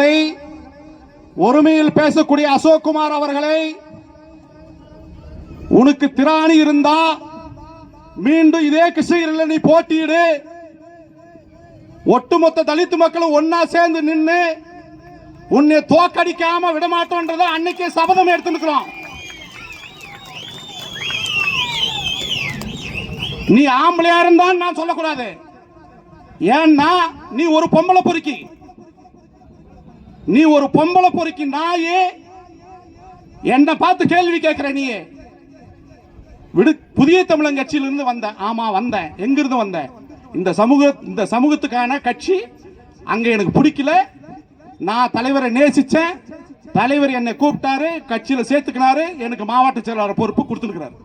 அவர்களை, ஒருமையில் பேசக்கூடிய அசோக்குமார் அவர்களை, உனக்கு திராணி இருந்தா மீண்டும் இதே கிருஷ்ணகிரியில் நீ போட்டியிடு. ஒட்டுமொத்த தலித்து மக்களும் ஒன்னா சேர்ந்து நின்று உன்னை தோக்கடிக்காம விடமாட்டோன்றத அன்னைக்கே சபதம் எடுத்துக்கிறோம். நீ ஆம்பளையா இருந்தான் நான் சொல்லக்கூடாது. ஏன்னா நீ ஒரு பொம்பளை பொறுக்கி, நீ ஒரு பொம்பளை பொறுக்கி நாயே. என்ன பார்த்து கேள்வி கேட்கிற நீ. விடு, புதிய தமிழன் கட்சியிலிருந்து வந்த. ஆமா வந்தேன். எங்கிருந்து வந்த? இந்த சமூகத்துக்கான கட்சி அங்க எனக்கு பிடிக்கல. நான் தலைவரை நேசிச்சேன். தலைவர் என்னை கூப்பிட்டாரு, கட்சியில சேர்த்துக்கினாரு, எனக்கு மாவட்ட செயலாளர் பொறுப்பு கொடுத்துருக்கிறார்.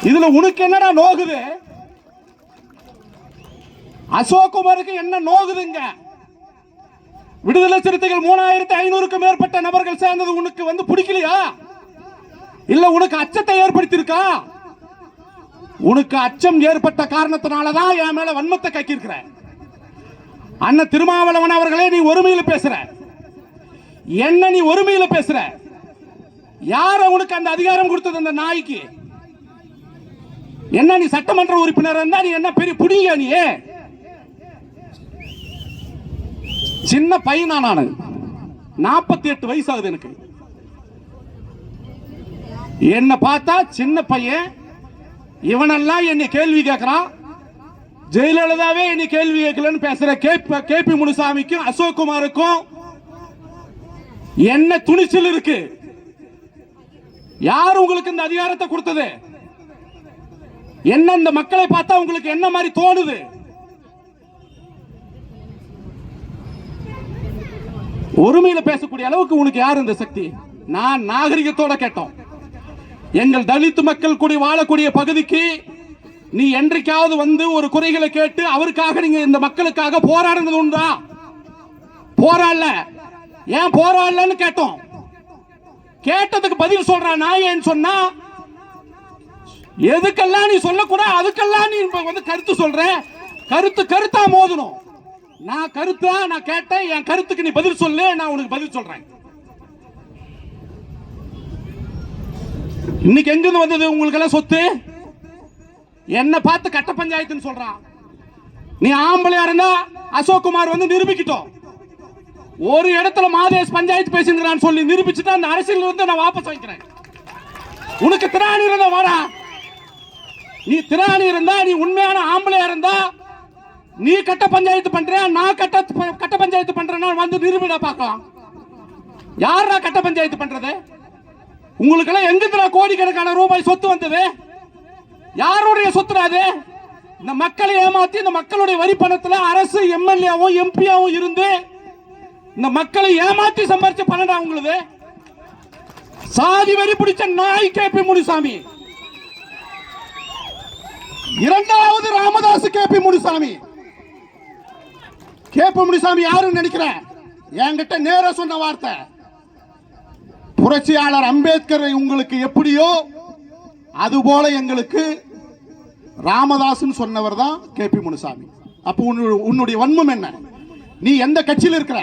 இதுல உனக்கு என்னடா நோகுது? அசோக்குமாருக்கு என்ன நோகுதுங்க? விடுதலை சிறுத்தைகள் 3500க்கும் மேற்பட்ட நபர்கள் சேர்ந்தது உனக்கு பிடிக்கலையா? இல்ல உனக்கு அச்சத்தை ஏற்படுத்தியிருக்கா? உனக்கு அச்சம் ஏற்பட்ட காரணத்தினாலதான் என் மேல வன்மத்தை கக்கியிருக்கிற. அண்ணன் திருமாவளவன் அவர்களே, நீ ஒருமையில பேசுற. என்ன நீ ஒருமையில பேசுற? யார உனக்கு அந்த அதிகாரம் கொடுத்தது? அந்த நாய்க்கு. என்ன நீ சட்டமன்ற உறுப்பினர் இருந்தா நீ என்ன பெரிய புடிங்க? நீ சின்ன பையனா? நானு 48 வயசு ஆகுது எனக்கு. என்ன பார்த்தா சின்ன பையன். இவனெல்லாம் என்னை கேள்வி கேட்கிறான். ஜெயலலிதாவே என்னை கேள்வி கேட்கலன்னு பேசுற கேபி முனுசாமிக்கும் அசோக்குமாருக்கும் என்ன துணிச்சல் இருக்கு? யார் உங்களுக்கு இந்த அதிகாரத்தை கொடுத்தது? என்ன இந்த மக்களை பார்த்தா உங்களுக்கு என்ன மாதிரி தோணுது? ஒருமையில பேசக்கூடிய அளவுக்கு உனக்கு யார் இந்த சக்தி? நான் நாகரிகத்தோட கேட்டோம். எங்கள் தலித்து மக்கள் கூடி வாழக்கூடிய பகுதிக்கு நீ என்றைக்காவது வந்து ஒரு குறைகளை கேட்டு அவருக்காக நீங்க இந்த மக்களுக்காக போராடுறது உண்டா? போராடல. ஏன் போராடலன்னு கேட்டோம். கேட்டதுக்கு பதில் சொல்றான். நான் ஏன்னு சொன்னா, எதுக்கெல்லாம் நீ சொல்லக்கூடாது அதுக்கெல்லாம் நீ கருத்து சொல்ற. கருத்தா மோதணும். நான் கருத்தா நான் கேட்டேன். என் கருத்துக்கு நீ பதில் சொல்லு, நான் உனக்கு பதில் சொல்றேன். இன்னைக்கு எங்கிருந்து வந்தது உங்களுக்கு எல்லாம் சொத்து? என்ன பார்த்து கட்ட பஞ்சாயத்துன்னு சொல்றான். நீ ஆம்பளையா இருந்தா அசோக்குமார் நிரூபிக்கிட்டோம். ஒரு இடத்துல மாதேஷ் பஞ்சாயத்து பேசுகிறான்னு சொல்லி நிரூபிச்சுட்டு அந்த அரசியல் நான் வாபஸ் வாங்கிக்கிறேன். உனக்கு திராணி இருந்தா வாடா. நீ திராணி இருந்தா, நீ உண்மையான ஆம்பளையா இருந்தா நீ கட்ட பஞ்சாயத்து பண்ற, நான் கட்ட பஞ்சாயத்து பண்றேன்னா நிரூபிடா பார்க்கலாம். யாரா கட்ட பஞ்சாயத்து பண்றது? உங்களுக்கு எல்லாம் எங்கிருந்து கோடிக்கணக்கான ரூபாய் சொத்து வந்தது? யாருடைய சொத்து? இந்த மக்களை ஏமாத்தி இந்த மக்களுடைய வரி பணத்துல அரசு எம்எல்ஏவும் எம்பியாவும் இருந்து இந்த மக்களை ஏமாத்தி சம்பாதிச்ச பணம் உங்களுக்கு. சாதி வரி பிடிச்ச நாய் கேபி முனுசாமி. இரண்டாவது ராமதாஸ் கேபி முனுசாமி. கேபி முனுசாமி யாருன்னு நினைக்கிறேன்? என்கிட்ட நேரா சொன்ன வார்த்தை, புரட்சியாளர் அம்பேத்கர் உங்களுக்கு எப்படியோ அதுபோல எங்களுக்கு ராமதாஸ் சொன்னவர் தான் கேபி முனுசாமி. அப்போ உன்னுடைய வன்மம் என்ன? நீ எந்த கட்சியில் இருக்கிற?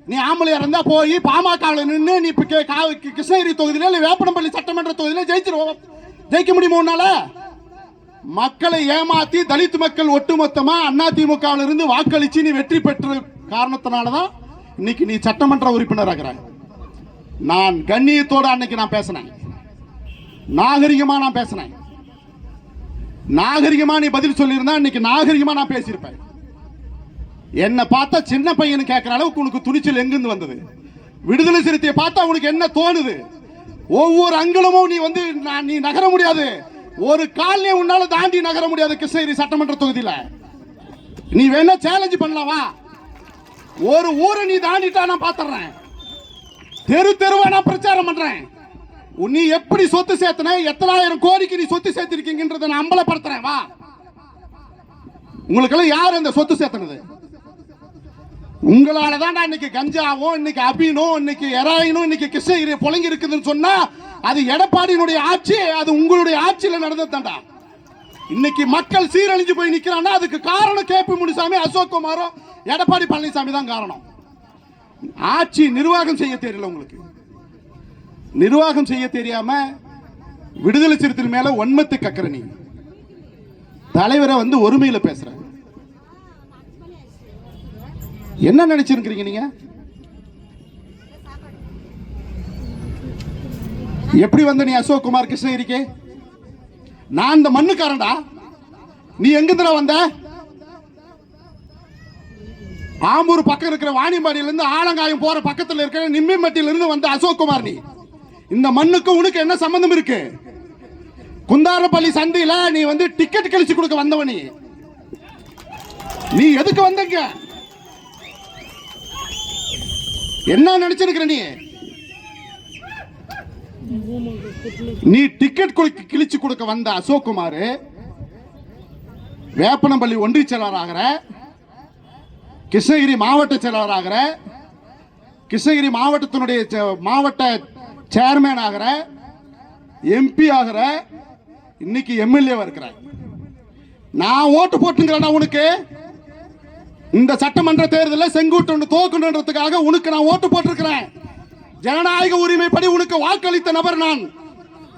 நீ ஆம்பளையா இருந்தா போய் பாமகவில் நின்று நீ கிருஷ்ணகிரி தொகுதியில வேப்பனப்பள்ளி சட்டமன்ற தொகுதியில ஜெயிக்க முடியுமா உன்னால? மக்களை ஏமாத்தி தலித் மக்கள் ஒட்டுமொத்தமா அதிமுகவில் இருந்து வாக்களிச்சு நீ வெற்றி பெற்ற காரணத்தினாலதான் இன்னைக்கு நீ சட்டமன்ற உறுப்பினர் ஆகிறாய். நான் கண்ணியத்தோட அன்னைக்கு நான் பேசினேன். நாகரிகமா நான் பேசினேன். நாகரிகமா நீ பதில் சொல்லியிருந்தா இன்னைக்கு நாகரிகமா நான் பேசியிருப்பேன். என்ன பார்த்தா சின்ன பையனு கேட்கிற அளவுக்கு உனக்கு துணிச்சல் எங்கிருந்து வந்தது? விடுதலை சிறுத்தையை பார்த்தா உனக்கு என்ன தோணுது? ஒவ்வொரு அங்குலமும் நீ நகர முடியாது. ஒரு காலையை உன்னால தாண்டி நகர முடியாது. கிருஷ்ணகிரி சட்டமன்ற தொகுதியில நீ வேணா சேலஞ்ச் பண்ணலாமா? ஒரு ஊரை நீ தாண்டிட்டா நான் பாத்துறேன். தெருவா நான் பிரச்சாரம் பண்றேன். நீ எப்படி சொத்து சேர்த்தன, எத்தனாயிரம் கோடிக்கு நீ சொத்து சேர்த்திருக்கீங்கன்றத நான் அம்பலப்படுத்துறேன். வா, உங்களுக்கு எல்லாம் யார் அந்த சொத்து சேர்த்தனது? உங்களால தான் இன்னைக்கு கஞ்சாவும், இன்னைக்கு அபீனும், இன்னைக்கு எராயினும், இன்னைக்கு கிருஷ்ணகிரி புலங்கி இருக்குதுன்னு சொன்னா அது எடப்பாடியினுடைய ஆட்சி. அது உங்களுடைய ஆட்சியில் நடந்ததுதான்டா. இன்னைக்கு மக்கள் சீரழிஞ்சு போய் நிக்கிறான்னா அதுக்கு காரணம் கேபி முனுசாமி, அசோக்குமாரும், எடப்பாடி பழனிசாமி தான் காரணம். ஆட்சி நிர்வாகம் செய்ய தெரியல உங்களுக்கு. நிர்வாகம் செய்ய தெரியாம விடுதலை சிறுத்தைகள் மேல ஒன்மத்து கக்கற நீ தலைவரை வந்து ஒருமையில பேசுற. என்ன நினைச்சிருக்கீங்க நீங்க? எப்படி வந்த நீ அசோக் குமார் கிருஷ்ணகிரிக்கு? நான் இந்த மண்ணுக்காரன்டா. நீ எங்கிருந்துடா வந்த? ஆம்பூர் பக்கம் இருக்கிற வாணியம்பாடியில இருந்து ஆலங்காயம் போற பக்கத்தில் இருக்கிற நிம்மிமட்டியில இருந்து வந்த அசோக் குமார் நீ. இந்த மண்ணுக்கு உனக்கு என்ன சம்பந்தம் இருக்கு? குந்தாரப்பள்ளி சந்தையில நீ வந்து டிக்கெட் கழிச்சு கொடுக்க வந்தவனி. நீ எதுக்கு வந்தங்க? என்ன நினைச்சிருக்கிற நீ? நீ டிக்கெட் கிழிச்சு கொடுக்க வந்த அசோக் குமார் வேப்பனப்பள்ளி ஒன்றிய செயலாளராகிற, கிருஷ்ணகிரி மாவட்ட செயலாளராகிற, கிருஷ்ணகிரி மாவட்டத்தினுடைய மாவட்ட சேர்மேன் ஆகிற, எம்பி ஆகிற, இன்னைக்கு எம்எல்ஏவா இருக்கிற. நான் ஓட்டு போட்டுங்கிறேன் உனக்கு. இந்த சட்டமன்ற தேர்தலில் செங்குட்டு தோக்கணுன்றதுக்காக உனக்கு நான் ஓட்டு போட்டிருக்கிறேன். ஜனநாயக உரிமைப்படி உனக்கு வாக்களித்த நபர் நான்.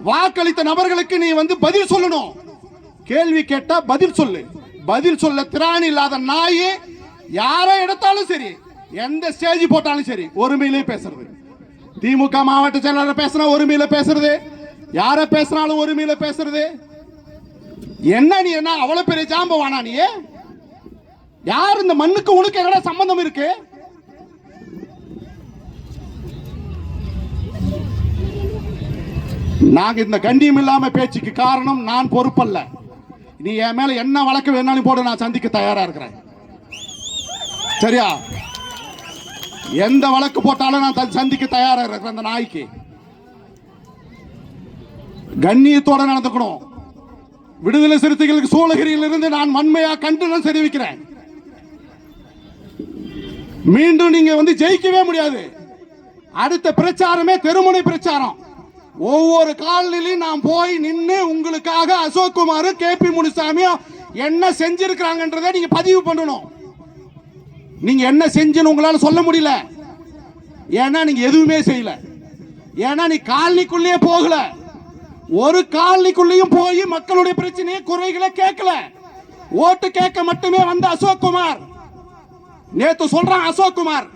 வாக்களித்த நபர்களுக்கு நீ வந்து பதில் சொல்லணும். கேள்வி கேட்டா பதில் சொல்லு. பதில் சொல்ல திராணி இல்லாத நாயே யாரை எடுத்தாலும் சரி, எந்த ஸ்டேஜ் போட்டாலும் சரி, ஒருமையிலே பேசுறது. திமுக மாவட்ட செயலாளர் பேசினா ஒருமையில பேசுறது, யார பேசினாலும் ஒருமையில பேசுறது. என்ன நீ என்ன அவ்வளவு பெரிய ஜாம்பவானா நீ? யார் இந்த மண்ணுக்கு உனக்கு என்னடா சம்பந்தம் இருக்கு? நாங்க இந்த கண்டியம் இல்லாம பேச்சுக்கு காரணம் நான் பொறுப்பல்ல. நீ என் மேல என்ன வழக்கு வேணாலும் போட நான் சந்திக்க தயாரா இருக்கிறேன். சரியா? எந்த வழக்கு போட்டாலும் நான் சந்திக்க தயாரா இருக்கிறேன். அந்த நாய்க்கு கண்ணியத்தோட நடந்துக்கணும். விடுதலை சிறுத்தைகளுக்கு சூளகிரியில் இருந்து நான் வன்மையா கண்டனம் தெரிவிக்கிறேன். மீண்டும் நீங்க வந்து ஜெயிக்கவே முடியாது. அடுத்த பிரச்சாரமே தெருமுனை பிரச்சாரம். ஒவ்வொரு காலையிலும் நான் போய் நின்று உங்களுக்காக அசோக் குமார், கேபி முனுசாமி என்ன செஞ்சிருக்காங்கன்றதை நீங்க பதிவு பண்ணணும். நீங்க என்ன செஞ்சுன்னு உங்களால சொல்ல முடியல. ஏன்னா நீங்க எதுவுமே செய்யல. ஏன்னா நீ காலனிக்குள்ளே போகல. ஒரு காலனிக்குள்ளேயும் போய் மக்களுடைய பிரச்சனையை குறைகளை கேட்கல. ஓட்டு கேட்க மட்டுமே வந்த அசோக் குமார். நேத்து சொல்றான் அசோக் குமார்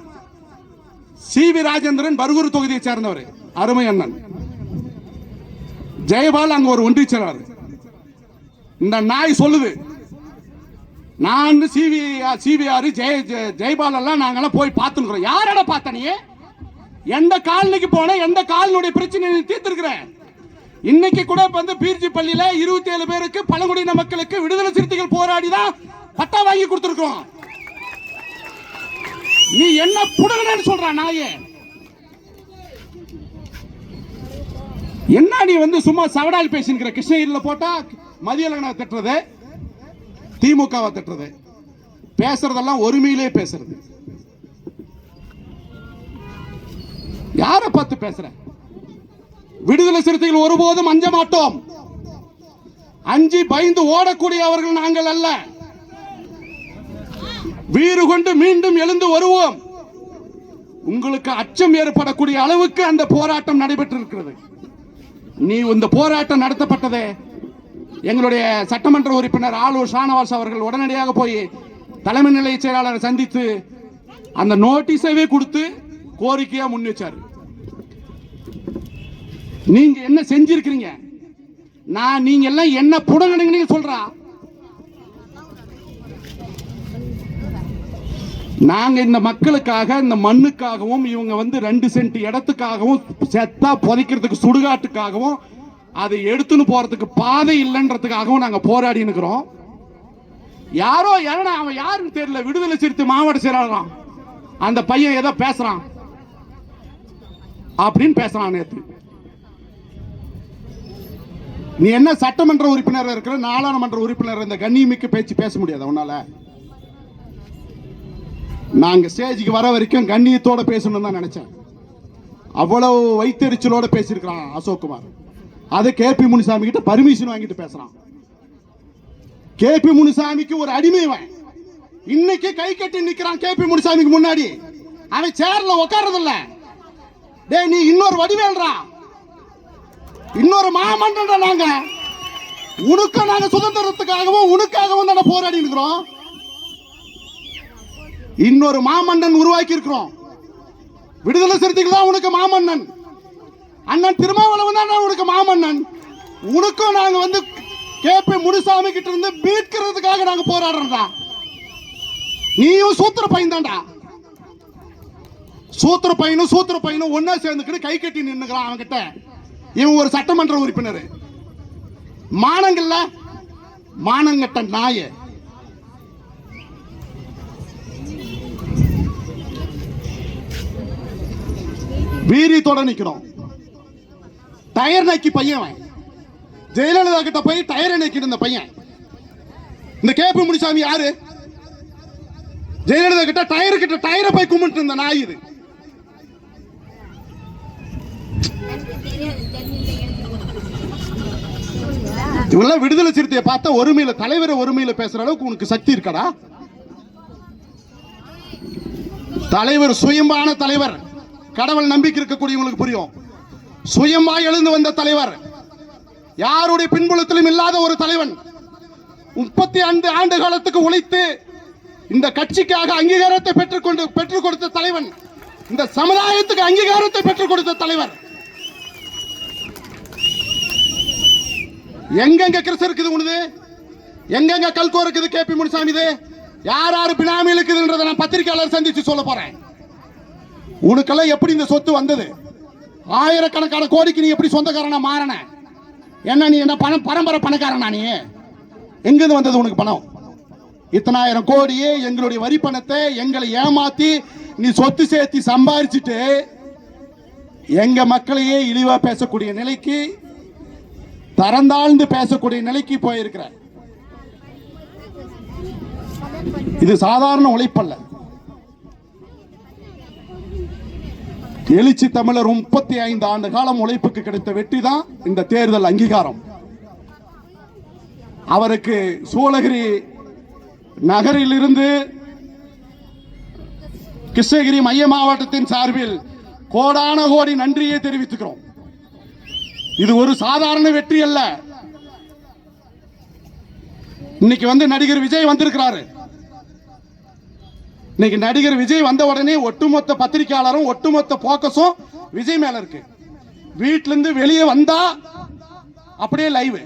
சிவி ராஜேந்திரன் பர்கூர் தொகுதியை சேர்ந்தவர், அருமை அண்ணன். ஜெயபால் அங்க ஒரு ஒன்றிய செயலாளர். இந்த நாய் சொல்லுது நான் சிவிஆர் ஜெயபால் எல்லாம் நாங்கெல்லாம் போய் பார்த்துக்கிறோம். யாரோட பார்த்த நீ? எந்த காலனிக்கு போன? எந்த காலனுடைய பிரச்சனை தீர்த்திருக்கிற? இன்னைக்கு கூட வந்து பீர்ஜி பள்ளியில 27 பேருக்கு பழங்குடியின மக்களுக்கு விடுதலை சிறுத்தைகள் போராடி தான் பட்டா வாங்கி கொடுத்திருக்கிறோம். நீ என்ன புடுங்கன்னு சொல்ற நாயே? என்ன நீ வந்து சும்மா சவடால் பேசிக்கிற? கிருஷ்ணகிரியில் போட்டா மதியலங்கனை திட்டுறது, திமுகவை திட்டுறது, பேசுறதெல்லாம் ஒருமையிலே பேசுறது. யார பார்த்து பேசுற? விடுதலை சிறுத்தைகள் ஒருபோதும் அஞ்ச மாட்டோம். அஞ்சி பயந்து ஓடக்கூடியவர்கள் நாங்கள் அல்ல. வீறு கொண்டு மீண்டும் எழுந்து வருவோம். உங்களுக்கு அச்சம் ஏற்படக்கூடிய அளவுக்கு அந்த போராட்டம் நடைபெற்றிருக்கிறது. நீ இந்த போராட்டம் நடத்தப்பட்டது எங்களுடைய சட்டமன்ற உறுப்பினர் ஆலூர் ஷானவாஸ் அவர்கள் உடனடியாக போய் தலைமை நிலைய செயலாளரை சந்தித்து அந்த நோட்டீஸவே கொடுத்து கோரிக்கையா முன் வச்சாரு. நீங்க என்ன செஞ்சிருக்கீங்க? நீங்க எல்லாம் என்ன புடங்கன்னு சொல்றா? நாங்க இந்த மக்களுக்காக, இந்த மண்ணுக்காகவும், இவங்க வந்து 2 சென்ட் இடத்துக்காகவும், செத்தா புதைக்கிறதுக்கு சுடுகாட்டுக்காகவும், அதை எடுத்துன்னு போறதுக்கு பாதை இல்லைன்றதுக்காகவும் நாங்க போராடி இருக்கிறோம். யாரோ அவன் யாருன்னு தெரியல, விடுதலை சிறுத்தை மாவட்ட செயலாளர் அந்த பையன் ஏதோ பேசுறான் அப்படின்னு பேசுறான். நேற்று நீ என்ன சட்டமன்ற உறுப்பினர் இருக்கிற, நாடாளுமன்ற உறுப்பினர், இந்த கண்ணியமிக்க பேச்சு பேச முடியாது உன்னால? நாங்க ஸ்டேஜுக்கு வர வரைக்கும் கண்ணியத்தோட பேசணும் தான் நினைச்சேன். அவ்வளவு வைத்தறிச்சலோட பேசியிருக்கிறான் அசோக் குமார். அதை கேபி முனுசாமி கிட்ட பர்மிஷன் வாங்கிட்டு பேசுறான். கேபி முனுசாமிக்கு ஒரு அடிமை. இன்னைக்கு கை கட்டி நிக்கிறான் கேபி முனுசாமிக்கு முன்னாடி. அவன் சேர்ல உட்கார்றது இல்ல. டேய் நீ இன்னொரு வடிவேல்றா, இன்னொரு மாமன்றா. நாங்க உனக்கு நாங்க சுதந்திரத்துக்காகவும் உனக்காகவும் தானே போராடி இருக்கிறோம். இன்னொரு மாமன்னன் உருவாக்கி இருக்கிறோம். விடுதலை சிறுத்தைகள் தான் உனக்கு மாமன்னன். அண்ணன் திருமாவளவன் தான் உனக்கு மாமன்னன். உனக்கும் நாங்க வந்து கேபி முனுசாமி கிட்ட இருந்து மீட்கிறதுக்காக நாங்க போராடுறோம்டா. நீயும் சூத்திர பையன் தான்டா. சூத்திர பையனும் ஒன்னா சேர்ந்துக்கிட்டு கை கட்டி நின்னுக்கிறான் அவன் கிட்ட. இவன் ஒரு சட்டமன்ற உறுப்பினர். மானங்கள்ல மானங்கட்ட நாய. வீரியத்தோட நிக்கிறோம். டயர் நக்கி பையன் ஜெயலலிதா கிட்ட போய் டயரை நக்கிட்டு இந்த பையன். இந்த கேபி முனுசாமி யாரு? ஜெயலலிதா கிட்ட டயரை போய் கும்பிட்டு இருந்த நாய் இது. இவெல்லாம் விடுதலை சிறுத்தையை பார்த்தா ஒருமையில தலைவரை ஒருமையில பேசுற அளவுக்கு உனக்கு சக்தி இருக்கடா? தலைவர் சுயம்பான தலைவர். கடவுள் நம்பிக்கை இருக்கக்கூடியவங்களுக்கு புரியும். சுயமா எழுந்து வந்த தலைவர், யாருடைய பின்புலத்திலும் இல்லாத ஒரு தலைவன். 35 ஆண்டு காலத்துக்கு உழைத்து இந்த கட்சிக்காக அங்கீகாரத்தை பெற்றுக் கொடுத்த தலைவன். இந்த சமுதாயத்துக்கு அங்கீகாரத்தை பெற்றுக் கொடுத்த தலைவர். எங்கெங்க கிறிஸ்து இருக்குது உனது, எங்கெங்க கல்கோ இருக்குது கேபி முனுசாமி, யார் யாரு பினாமி இருக்குதுன்றதை நான் பத்திரிகையாளர் சந்திச்சு சொல்ல போறேன். உனக்கெல்லாம் எப்படி இந்த சொத்து வந்தது? ஆயிரக்கணக்கான கோடிக்கு நீ எப்படி சொந்தக்காரனா மாறின? என்ன நீ என்ன பரம்பரை பணக்காரனா? நீ எங்கிருந்து வந்தது உனக்கு பணம்? இத்தனை ஆயிரம் கோடியே எங்களுடைய வரி பணத்தை எங்களை ஏமாத்தி நீ சொத்து சேர்த்து சம்பாரிச்சுட்டு எங்க மக்களையே இழிவா பேசக்கூடிய நிலைக்கு, தரந்தாழ்ந்து பேசக்கூடிய நிலைக்கு போயிருக்கிற. இது சாதாரண உழைப்பல்ல. எழுச்சி தமிழர் 35 ஆண்டு காலம் உழைப்புக்கு கிடைத்த வெற்றி தான் இந்த தேர்தல் அங்கீகாரம். அவருக்கு சூளகிரி நகரில் இருந்து கிருஷ்ணகிரி மைய மாவட்டத்தின் சார்பில் கோடான கோடி நன்றியை தெரிவித்துக்கிறோம். இது ஒரு சாதாரண வெற்றி அல்ல. இன்னைக்கு வந்து நடிகர் விஜய் வந்திருக்கிறாரு. இன்னைக்கு நடிகர் விஜய் வந்த உடனே ஒட்டுமொத்த பத்திரிகையாளரும் ஒட்டுமொத்த போக்கஸும் விஜய் மேல இருக்கு. வீட்டில இருந்து வெளியே வந்தா அப்படியே லைவ்.